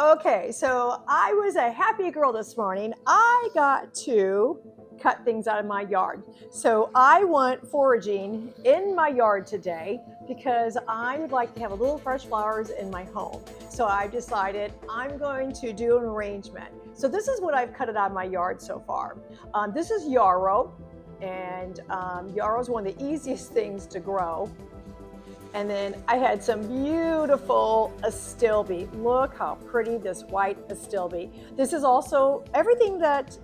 Okay, so I was a happy girl this morning. I got to cut things out of my yard. So I want foraging in my yard today because I would like to have a little fresh flowers in my home. So I've decided I'm going to do an arrangement. So this is what I've cut out of my yard so far. This is yarrow, and yarrow is one of the easiest things to grow. And then I had some beautiful astilbe. Look how pretty this white astilbe. This is also everything that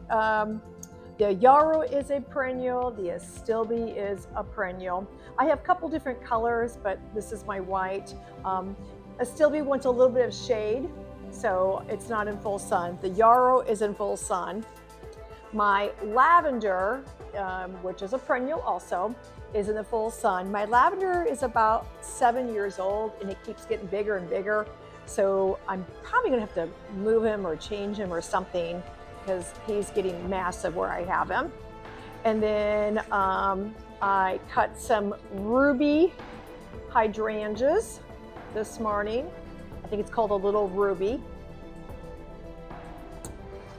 the yarrow is a perennial, the astilbe is a perennial. I have a couple different colors, but this is my white. Astilbe wants a little bit of shade, so it's not in full sun. The yarrow is in full sun. My lavender, which is a perennial also, is in the full sun. My lavender is about 7 years old and it keeps getting bigger and bigger. So I'm probably gonna have to move him or change him or something because he's getting massive where I have him. And then I cut some ruby hydrangeas this morning. I think it's called a little ruby.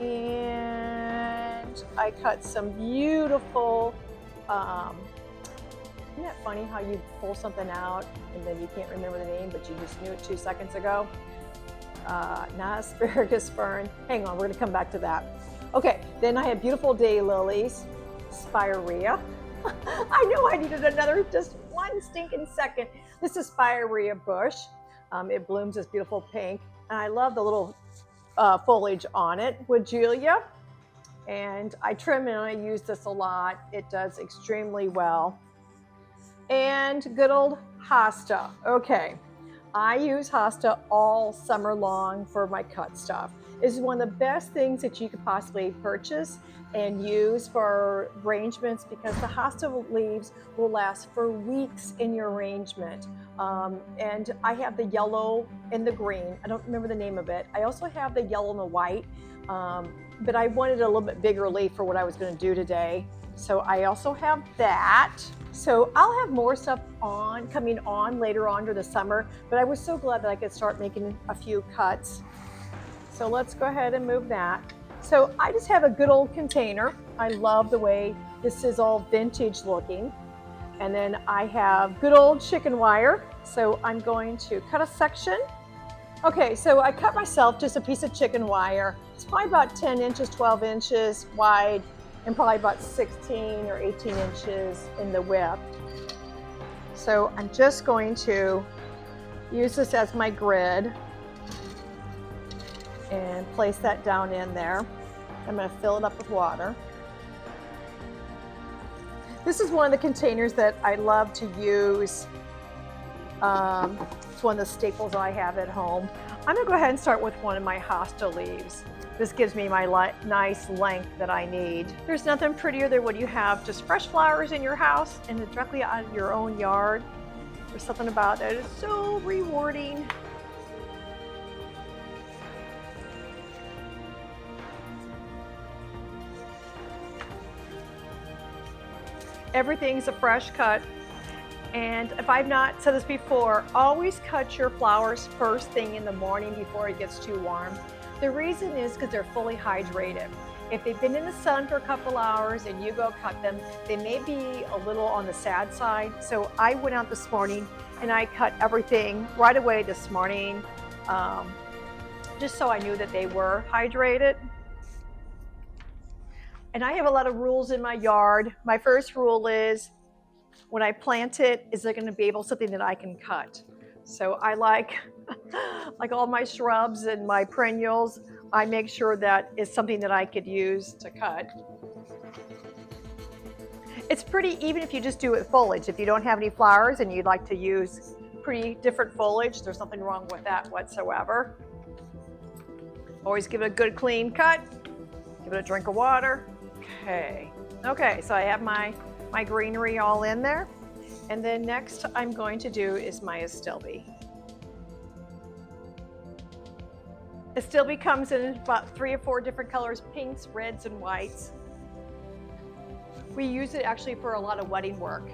And I cut some beautiful, isn't that funny how you pull something out and then you can't remember the name, but you just knew it 2 seconds ago? Not asparagus fern. Hang on, we're gonna come back to that. Okay, then I have beautiful daylilies, spirea. I know I needed another, just 1 stinking second. This is spirea bush. It blooms this beautiful pink, and I love the little foliage on it. Woodgelia, and I trim and I use this a lot. It does extremely well. And good old hosta. Okay, I use hosta all summer long for my cut stuff. This is one of the best things that you could possibly purchase and use for arrangements because the hosta leaves will last for weeks in your arrangement. And I have the yellow and the green. I don't remember the name of it. I also have the yellow and the white, but I wanted a little bit bigger leaf for what I was going to do today. So I also have that. So I'll have more stuff coming on later on during the summer, but I was so glad that I could start making a few cuts. So let's go ahead and move that. So I just have a good old container. I love the way this is all vintage looking. And then I have good old chicken wire. So I'm going to cut a section. Okay, so I cut myself just a piece of chicken wire. It's probably about 10 inches, 12 inches wide, and probably about 16 or 18 inches in the width. So I'm just going to use this as my grid and place that down in there. I'm going to fill it up with water. This is one of the containers that I love to use. It's one of the staples I have at home. I'm going to go ahead and start with one of my hosta leaves. This gives me my nice length that I need. There's nothing prettier than when you have just fresh flowers in your house and directly out of your own yard. There's something about that. It's so rewarding. Everything's a fresh cut. And if I've not said this before, always cut your flowers first thing in the morning before it gets too warm. The reason is because they're fully hydrated. If they've been in the sun for a couple hours and you go cut them, they may be a little on the sad side. So I went out this morning and I cut everything right away this morning, just so I knew that they were hydrated. And I have a lot of rules in my yard. My first rule is when I plant it, is it going to be something that I can cut? So I like all my shrubs and my perennials, I make sure that it's something that I could use to cut. It's pretty even if you just do it foliage. If you don't have any flowers and you'd like to use pretty different foliage, there's nothing wrong with that whatsoever. Always give it a good clean cut. Give it a drink of water. Okay, so I have my greenery all in there. And then next I'm going to do is my astilbe. Astilbe comes in about 3 or 4 different colors, pinks, reds, and whites. We use it actually for a lot of wedding work.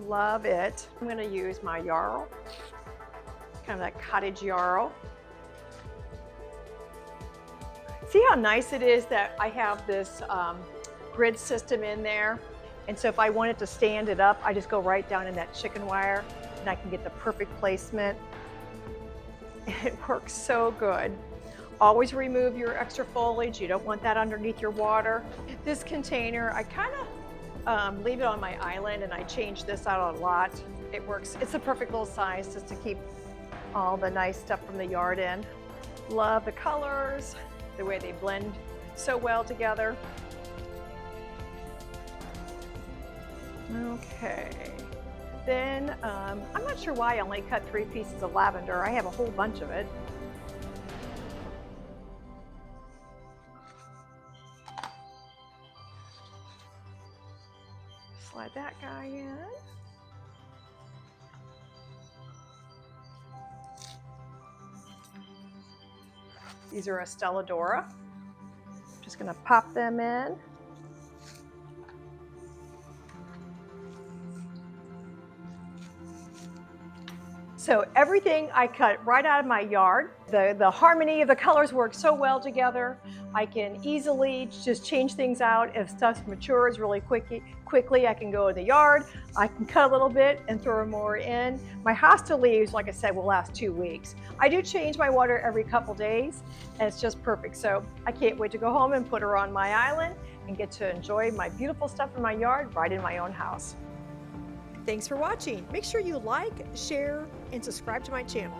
Love it. I'm going to use my yarrow. kind of that cottage yarrow. See how nice it is that I have this grid system in there? And so if I wanted to stand it up, I just go right down in that chicken wire and I can get the perfect placement. It works so good. Always remove your extra foliage. You don't want that underneath your water. This container, I kind of leave it on my island and I change this out a lot. It works. It's a perfect little size just to keep all the nice stuff from the yard in. Love the colors, the way they blend so well together. Okay, then I'm not sure why I only cut 3 pieces of lavender. I have a whole bunch of it. Slide that guy in. These are Stelladora. Just gonna pop them in. So everything I cut right out of my yard. The harmony of the colors work so well together. I can easily just change things out. If stuff matures really quickly, I can go in the yard. I can cut a little bit and throw more in. My hosta leaves, like I said, will last 2 weeks. I do change my water every couple days, and it's just perfect. So I can't wait to go home and put her on my island and get to enjoy my beautiful stuff in my yard right in my own house. Thanks for watching. Make sure you like, share, and subscribe to my channel.